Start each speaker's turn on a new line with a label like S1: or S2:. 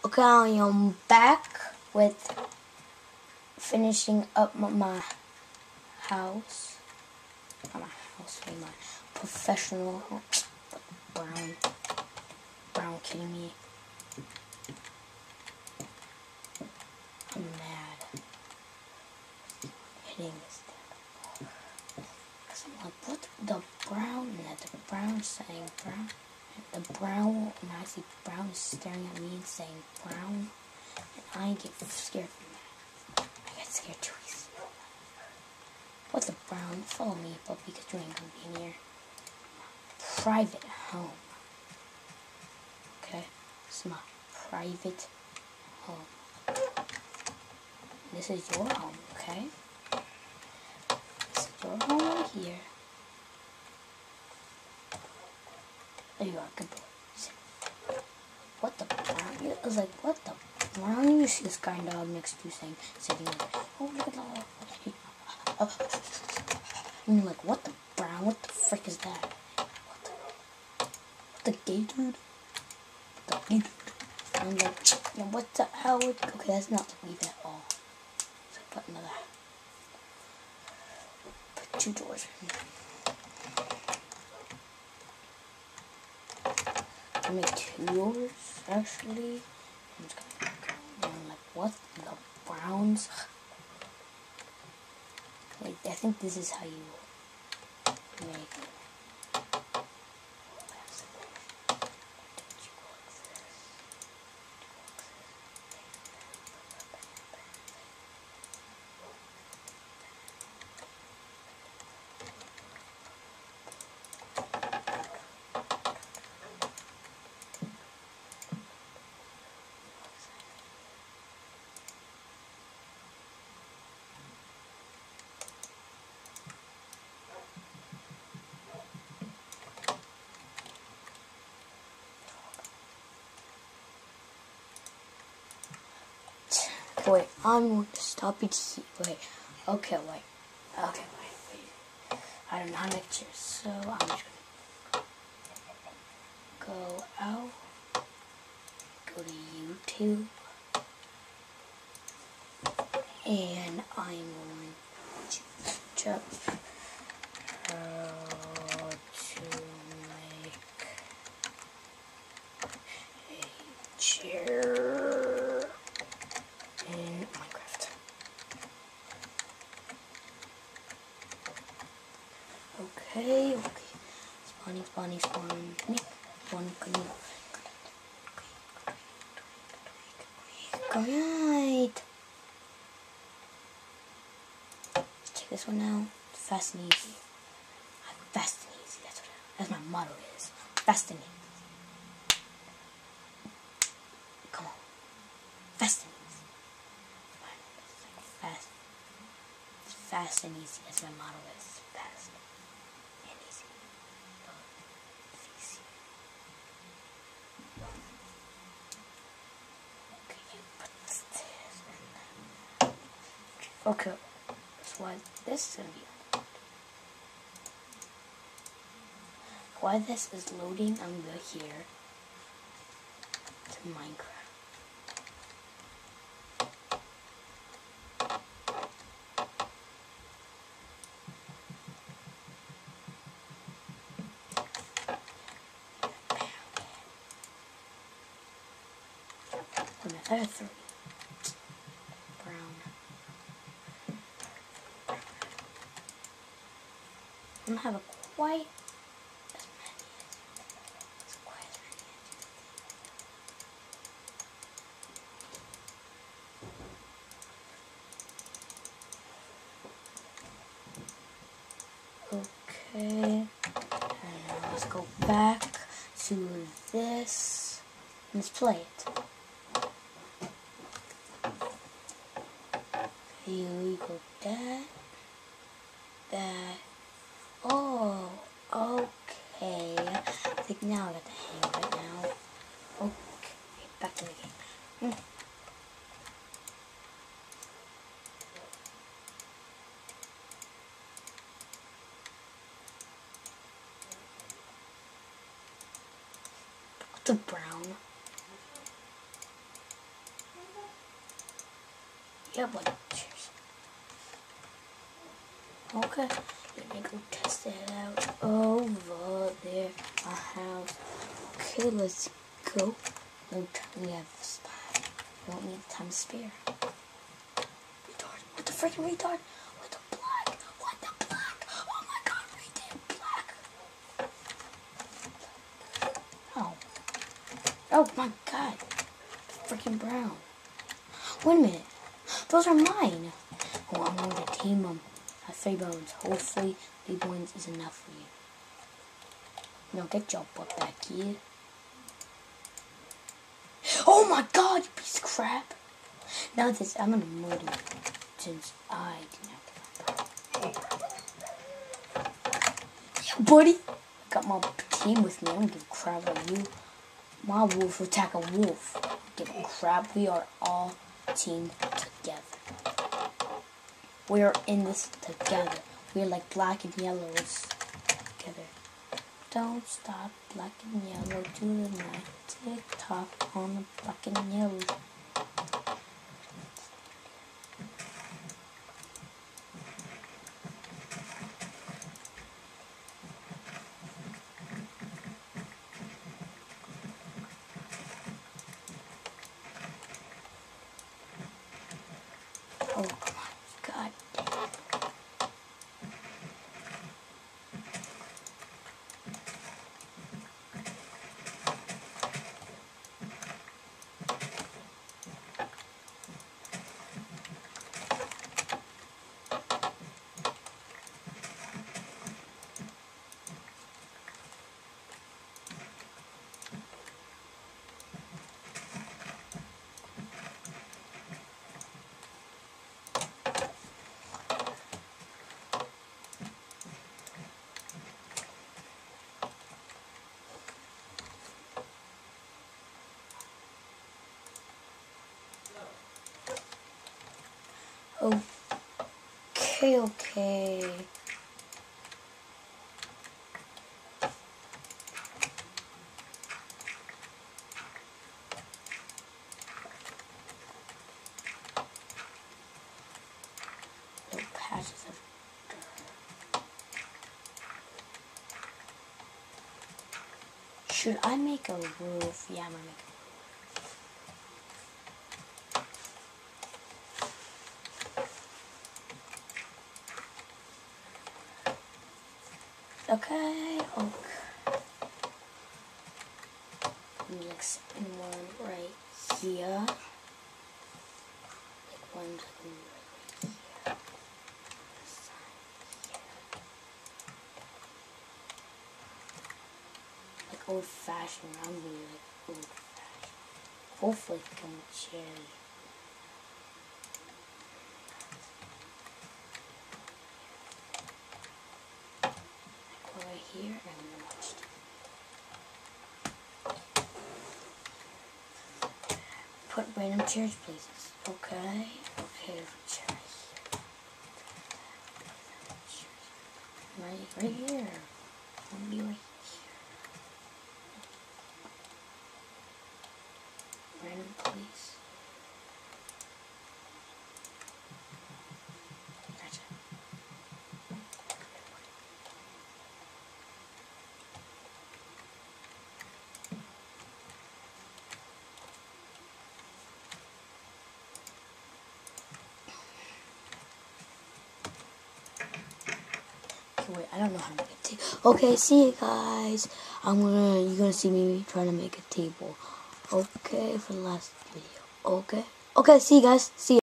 S1: Okay, I am back with finishing up my house. Not my house, my professional brown kidding me. I'm mad. Hitting this thing. Cause I'm like, what the brown? And the brown saying brown. And the brown, and I see brown is staring at me and saying brown. And I get scared from that. I get scared too easy. What the brown? Follow me, but because you ain't gonna be near my private home. Okay? This is my private home. This is your home, okay? This is your home right here. There you are, good boy. Sit. What the brown? I was like, what the brown? You see this guy dog next to you saying, sitting like, oh, look at that. And you're like, what the brown? What the frick is that? What the gay dude? What the gay dude? And I'm like, yeah, what the hell? Okay, that's not leave at all. So put another. Put 2 doors in. I made 2 doors actually. And I'm like, what the browns? Like, I think this is how you make it. Wait, I'm going to stop it here. Wait. Okay, wait. I don't know how to make chairs, so I'm just going to go out, go to YouTube, and I'm going to check how to make a chair in Minecraft. Okay. Spawning. Great. Let's check this one out. Fast and easy. Fast and easy. That's my motto is. Fast and easy. Come on. Fast and easy. Fast and easy. That's my motto is. Fast and easy. Easy. Okay, so why this is gonna be while this is loading, I'm gonna go here to Minecraft. I have 3. Brown. I don't have a quite as many as quite as many. Okay. And now let's go back to this. Let's play it. Here we go, that. Oh, okay. I think now I got the hang of it now. Okay, back to the game. The brown. Yeah, but cheers. Okay, let me go test that out over there. Our house. Okay, let's go. We have a spot. We don't need time to spare. Retard. What the freaking retard? What the black? What the black? Oh my god, we did black. Oh. Oh my god. Freaking brown. Wait a minute. Those are mine. Oh, I'm going to team them. I have 3 bones. Hopefully, 3 bones is enough for you. Now get your butt back here. Oh my god, you piece of crap. Now this, I'm gonna murder you since I didn't have to. Yeah, buddy. I got my team with me. I don't give a crap about you. My wolf will attack a wolf. I don't give a crap. We are all teamed together. We are in this together. We are like black and yellows together. Don't stop, black and yellow, to the night. Tick tock on the black and yellow. Oh my god. Okay. Little patches of dirt. Should I make a roof? Yeah, I'm gonna make a Okay. Next one right here. Like one right here. Like old fashioned. I'm really like old fashioned. Hopefully it can come with cherry. Right here and watch. Put random chairs places. Okay. Okay, chairs. Right here. I'll be right here. Random place. Gotcha. Wait, I don't know how to make a table. Okay, see you guys. You're gonna see me trying to make a table. Okay, for the last video. Okay. Okay, see you guys. See you.